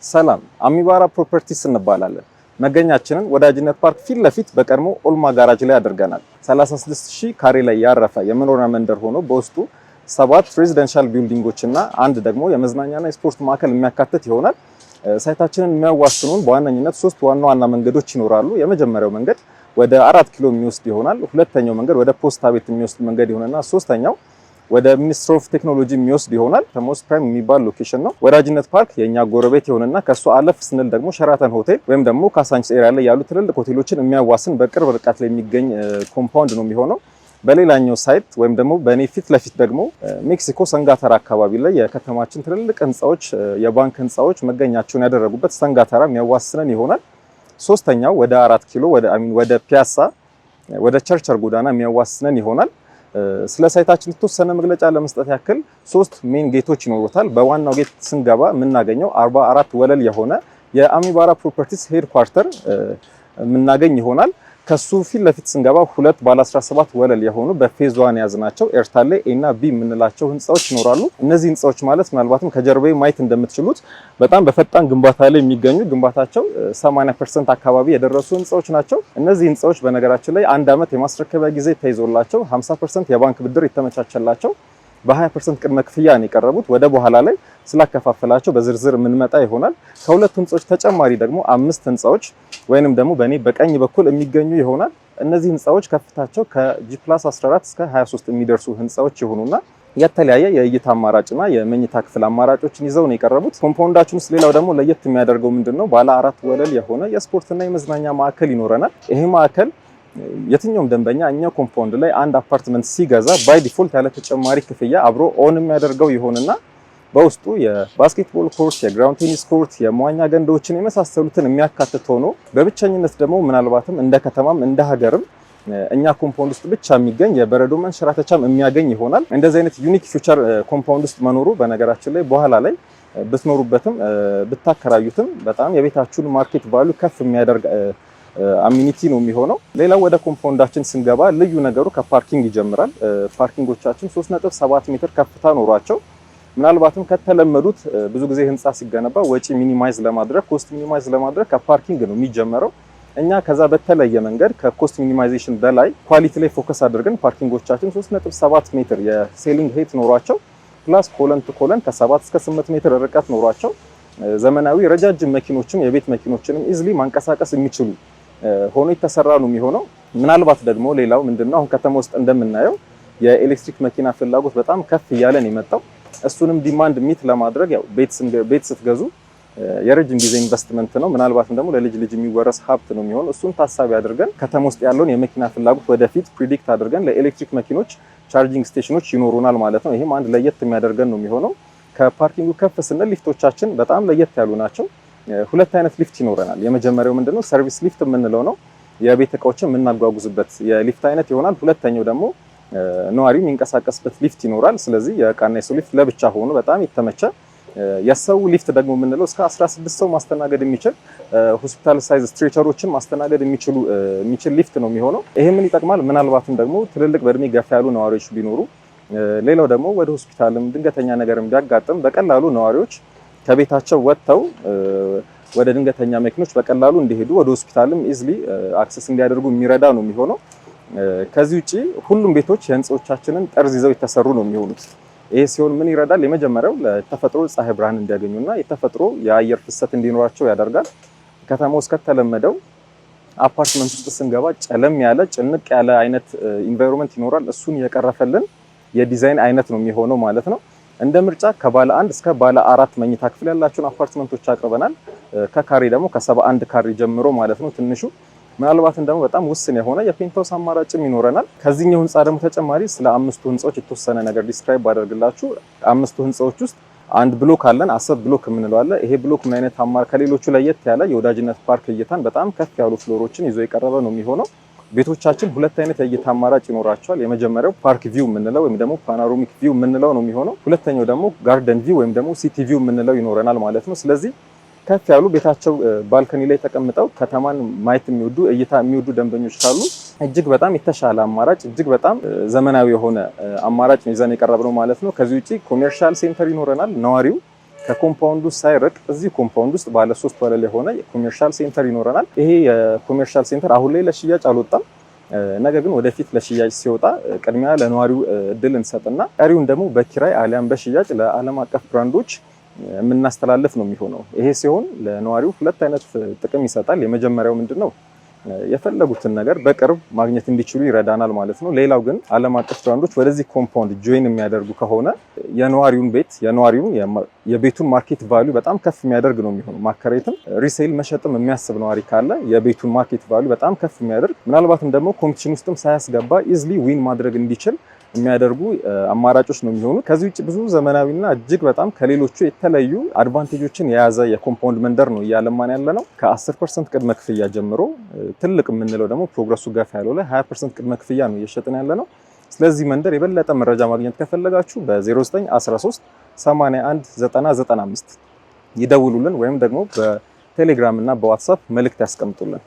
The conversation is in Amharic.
ሰላም አሚባራ ፕሮፐርቲስ እንባላለን። መገኛችንን ወዳጅነት ፓርክ ፊት ለፊት በቀድሞ ኦልማ ጋራጅ ላይ አድርገናል። 36000 ካሬ ላይ ያረፈ የመኖሪያ መንደር ሆኖ በውስጡ 7 ሬዚደንሻል ቢልዲንጎች እና አንድ ደግሞ የመዝናኛና የስፖርት ማዕከል የሚያካትት ይሆናል። ሳይታችንን የሚያዋስኑን በዋነኝነት 3 ዋና ዋና መንገዶች ይኖራሉ። የመጀመሪያው መንገድ ወደ 4 ኪሎ የሚወስድ ይሆናል። ሁለተኛው መንገድ ወደ ፖስታ ቤት የሚወስድ መንገድ ይሆንና ሶስተኛው ወደ ሚኒስትሪ ኦፍ ቴክኖሎጂ የሚወስድ ይሆናል። ሞስት ፕራይም የሚባል ሎኬሽን ነው። ወዳጅነት ፓርክ የኛ ጎረቤት ይሆንና ከሱ አለፍ ስንል ደግሞ ሸራተን ሆቴል ወይም ደግሞ ካሳንቺስ ኤሪያ ላይ ያሉ ትልልቅ ሆቴሎችን የሚያዋስን በቅርብ ርቀት ላይ የሚገኝ ኮምፓውንድ ነው የሚሆነው። በሌላኛው ሳይት ወይም ደግሞ በኔ ፊት ለፊት ደግሞ ሜክሲኮ ሰንጋተራ አካባቢ ላይ የከተማችን ትልልቅ ህንጻዎች፣ የባንክ ህንጻዎች መገኛቸውን ያደረጉበት ሰንጋተራ የሚያዋስነን ይሆናል። ሶስተኛው ወደ 4 ኪሎ ወደ ፒያሳ ወደ ቸርቸር ጎዳና የሚያዋስነን ይሆናል። ስለ ሳይታችን የተወሰነ መግለጫ ለመስጠት ያክል 3 ሜን ጌቶች ይኖሩታል። በዋናው ጌት ስንገባ የምናገኘው 44 ወለል የሆነ የአሚባራ ፕሮፐርቲስ ሄድኳርተር የምናገኝ ይሆናል። ከሱ ፊት ለፊት ስንገባ 2 ባለ 17 ወለል የሆኑ በፌዝ 1 ያዝናቸው ኤርታሌ ኤ እና ቢ የምንላቸው ህንጻዎች ይኖራሉ። እነዚህ ህንጻዎች ማለት ምናልባትም ከጀርባዬ ማየት እንደምትችሉት በጣም በፈጣን ግንባታ ላይ የሚገኙ ግንባታቸው 80% አካባቢ የደረሱ ህንጻዎች ናቸው። እነዚህ ህንጻዎች በነገራችን ላይ 1 ዓመት የማስረከቢያ ጊዜ ተይዞላቸው 50% የባንክ ብድር የተመቻቸላቸው በ20% ቅድመ ክፍያ ነው የቀረቡት። ወደ በኋላ ላይ ስላከፋፈላቸው በዝርዝር የምንመጣ ይሆናል። ከሁለት ህንጻዎች ተጨማሪ ደግሞ 5 ህንጻዎች ወይንም ደግሞ በኔ በቀኝ በኩል የሚገኙ ይሆናል። እነዚህ ህንጻዎች ከፍታቸው ከG+14 እስከ 23 የሚደርሱ ህንጻዎች ይሆኑና የተለያየ የእይታ አማራጭና የመኝታ ክፍል አማራጮችን ይዘው ነው የቀረቡት። ኮምፓውንዳችን ውስጥ ሌላው ደግሞ ለየት የሚያደርገው ምንድነው ባለ 4 ወለል የሆነ የስፖርትና የመዝናኛ ማዕከል ይኖረናል። ይሄ ማዕከል የትኛውም ደንበኛ እኛ ኮምፓውንድ ላይ አንድ አፓርትመንት ሲገዛ ባይ ዲፎልት ያለ ተጨማሪ ክፍያ አብሮ ኦን የሚያደርገው ይሆንና በውስጡ የባስኬትቦል ኮርት፣ የግራውንድ ቴኒስ ኮርት፣ የመዋኛ ገንዳዎችን የመሳሰሉትን የሚያካትት ሆኖ በብቸኝነት ደግሞ ምናልባትም እንደ ከተማም እንደ ሀገርም እኛ ኮምፓውንድ ውስጥ ብቻ የሚገኝ የበረዶ መንሸራተቻም የሚያገኝ ይሆናል። እንደዚህ አይነት ዩኒክ ፊውቸር ኮምፓውንድ ውስጥ መኖሩ በነገራችን ላይ በኋላ ላይ ብትኖሩበትም ብታከራዩትም በጣም የቤታችሁን ማርኬት ቫልዩ ከፍ የሚያደርግ አሚኒቲ ነው የሚሆነው። ሌላው ወደ ኮምፓውንዳችን ስንገባ ልዩ ነገሩ ከፓርኪንግ ይጀምራል። ፓርኪንጎቻችን 3.7 ሜትር ከፍታ ኖሯቸው ምናልባትም ከተለመዱት ብዙ ጊዜ ህንጻ ሲገነባ ወጪ ሚኒማይዝ ለማድረግ ኮስት ሚኒማይዝ ለማድረግ ከፓርኪንግ ነው የሚጀመረው። እኛ ከዛ በተለየ መንገድ ከኮስት ሚኒማይዜሽን በላይ ኳሊቲ ላይ ፎከስ አድርገን ፓርኪንጎቻችን 3.7 ሜትር የሴሊንግ ሄት ኖሯቸው ፕላስ ኮለን ቱ ኮለን ከ7 እስከ 8 ሜትር ርቀት ኖሯቸው ዘመናዊ ረጃጅም መኪኖችን የቤት መኪኖችንም ኢዝሊ ማንቀሳቀስ የሚችሉ ሆኖ የተሰራ ነው የሚሆነው። ምናልባት ደግሞ ሌላው ምንድነው አሁን ከተማ ውስጥ እንደምናየው የኤሌክትሪክ መኪና ፍላጎት በጣም ከፍ እያለ ነው የመጣው። እሱንም ዲማንድ ሚት ለማድረግ ያው ቤት ስትገዙ የረጅም ጊዜ ኢንቨስትመንት ነው። ምናልባትም ደግሞ ለልጅ ልጅ የሚወረስ ሀብት ነው የሚሆነው። እሱን ታሳቢ አድርገን ከተማ ውስጥ ያለውን የመኪና ፍላጎት ወደፊት ፕሪዲክት አድርገን ለኤሌክትሪክ መኪኖች ቻርጂንግ ስቴሽኖች ይኖሩናል ማለት ነው። ይሄም አንድ ለየት የሚያደርገን ነው የሚሆነው። ከፓርኪንጉ ከፍ ስንል ሊፍቶቻችን በጣም ለየት ያሉ ናቸው። 2 አይነት ሊፍት ይኖረናል። የመጀመሪያው ምንድነው ሰርቪስ ሊፍት የምንለው ነው። የቤት እቃዎችን የምናጓጉዝበት የሊፍት አይነት ይሆናል። ሁለተኛው ደግሞ ነዋሪ የሚንቀሳቀስበት ሊፍት ይኖራል። ስለዚህ የእቃና የሰው ሊፍት ለብቻ ሆኖ በጣም የተመቸ የሰው ሊፍት ደግሞ የምንለው እስከ 16 ሰው ማስተናገድ የሚችል ሆስፒታል ሳይዝ ስትሬቸሮችን ማስተናገድ የሚችል ሊፍት ነው የሚሆነው። ይሄ ምን ይጠቅማል? ምናልባትም ደግሞ ትልልቅ በእድሜ ገፋ ያሉ ነዋሪዎች ቢኖሩ ሌላው ደግሞ ወደ ሆስፒታልም ድንገተኛ ነገርም ቢያጋጥም በቀላሉ ነዋሪዎች ከቤታቸው ወጥተው ወደ ድንገተኛ መኪኖች በቀላሉ እንዲሄዱ ወደ ሆስፒታልም ኢዝሊ አክሰስ እንዲያደርጉ የሚረዳ ነው የሚሆነው። ከዚህ ውጪ ሁሉም ቤቶች የህንጻዎቻችንን ጠርዝ ይዘው የተሰሩ ነው የሚሆኑት። ይሄ ሲሆን ምን ይረዳል? የመጀመሪያው ለተፈጥሮ ፀሐይ ብርሃን እንዲያገኙና የተፈጥሮ የአየር ፍሰት እንዲኖራቸው ያደርጋል። ከተማ ውስጥ ከተለመደው አፓርትመንት ውስጥ ስንገባ ጨለም ያለ ጭንቅ ያለ አይነት ኢንቫይሮንመንት ይኖራል። እሱን የቀረፈልን የዲዛይን አይነት ነው የሚሆነው ማለት ነው። እንደ ምርጫ ከባለ 1 እስከ ባለ 4 መኝታ ክፍል ያላቸውን አፓርትመንቶች አቅርበናል። ከካሬ ደግሞ ከ71 ካሬ ጀምሮ ማለት ነው ትንሹ። ምናልባትም ደግሞ በጣም ውስን የሆነ የፔንትሃውስ አማራጭም ይኖረናል። ከዚህኛው ህንጻ ደግሞ ተጨማሪ ስለ 5ቱ ህንጻዎች የተወሰነ ነገር ዲስክራይብ ባደርግላችሁ 5ቱ ህንጻዎች ውስጥ አንድ ብሎክ አለን፣ አሰብ ብሎክ የምንለው አለ። ይሄ ብሎክ ምን አይነት ከሌሎቹ ለየት ያለ የወዳጅነት ፓርክ እይታን በጣም ከፍ ያሉ ፍሎሮችን ይዞ የቀረበ ነው የሚሆነው። ቤቶቻችን 2 አይነት የእይታ አማራጭ ይኖራቸዋል። የመጀመሪያው ፓርክ ቪው የምንለው ወይም ደግሞ ፓኖራሚክ ቪው የምንለው ነው የሚሆነው። ሁለተኛው ደግሞ ጋርደን ቪው ወይም ደግሞ ሲቲ ቪው የምንለው ይኖረናል ማለት ነው። ስለዚህ ከፍ ያሉ ቤታቸው ባልከኒ ላይ ተቀምጠው ከተማን ማየት የሚወዱ እይታ የሚወዱ ደንበኞች ካሉ እጅግ በጣም የተሻለ አማራጭ እጅግ በጣም ዘመናዊ የሆነ አማራጭ ይዘን የቀረብነው ማለት ነው። ከዚህ ውጪ ኮሜርሻል ሴንተር ይኖረናል። ነዋሪው ከኮምፓውንዱ ሳይርቅ እዚህ ኮምፓውንድ ውስጥ ባለ 3 ወለል የሆነ የኮሜርሻል ሴንተር ይኖረናል። ይሄ የኮሜርሻል ሴንተር አሁን ላይ ለሽያጭ አልወጣም። ነገር ግን ወደፊት ለሽያጭ ሲወጣ ቅድሚያ ለነዋሪው እድል እንሰጥና ቀሪውን ደግሞ በኪራይ አሊያም በሽያጭ ለዓለም አቀፍ ብራንዶች የምናስተላልፍ ነው የሚሆነው። ይሄ ሲሆን ለነዋሪው ሁለት አይነት ጥቅም ይሰጣል። የመጀመሪያው ምንድነው? የፈለጉትን ነገር በቅርብ ማግኘት እንዲችሉ ይረዳናል ማለት ነው። ሌላው ግን ዓለም አቀፍ ብራንዶች ወደዚህ ኮምፓውንድ ጆይን የሚያደርጉ ከሆነ የቤቱን ማርኬት ቫልዩ በጣም ከፍ የሚያደርግ ነው የሚሆነው። ማከራየትም ሪሴል መሸጥም የሚያስብ ነዋሪ ካለ የቤቱን ማርኬት ቫልዩ በጣም ከፍ የሚያደርግ ምናልባትም ደግሞ ኮምፒቲሽን ውስጥም ሳያስገባ ኢዝሊ ዊን ማድረግ እንዲችል የሚያደርጉ አማራጮች ነው የሚሆኑት። ከዚህ ውጭ ብዙ ዘመናዊና እጅግ በጣም ከሌሎቹ የተለዩ አድቫንቴጆችን የያዘ የኮምፓውንድ መንደር ነው እያለማን ያለ ነው። ከ10% ቅድመ ክፍያ ጀምሮ ትልቅ የምንለው ደግሞ ፕሮግረሱ ገፋ ያለው ላይ 20% ቅድመ ክፍያ ነው እየሸጥን ያለ ነው። ስለዚህ መንደር የበለጠ መረጃ ማግኘት ከፈለጋችሁ በ0913 81 90 95 ይደውሉልን ወይም ደግሞ በቴሌግራም እና በዋትስአፕ መልእክት ያስቀምጡልን።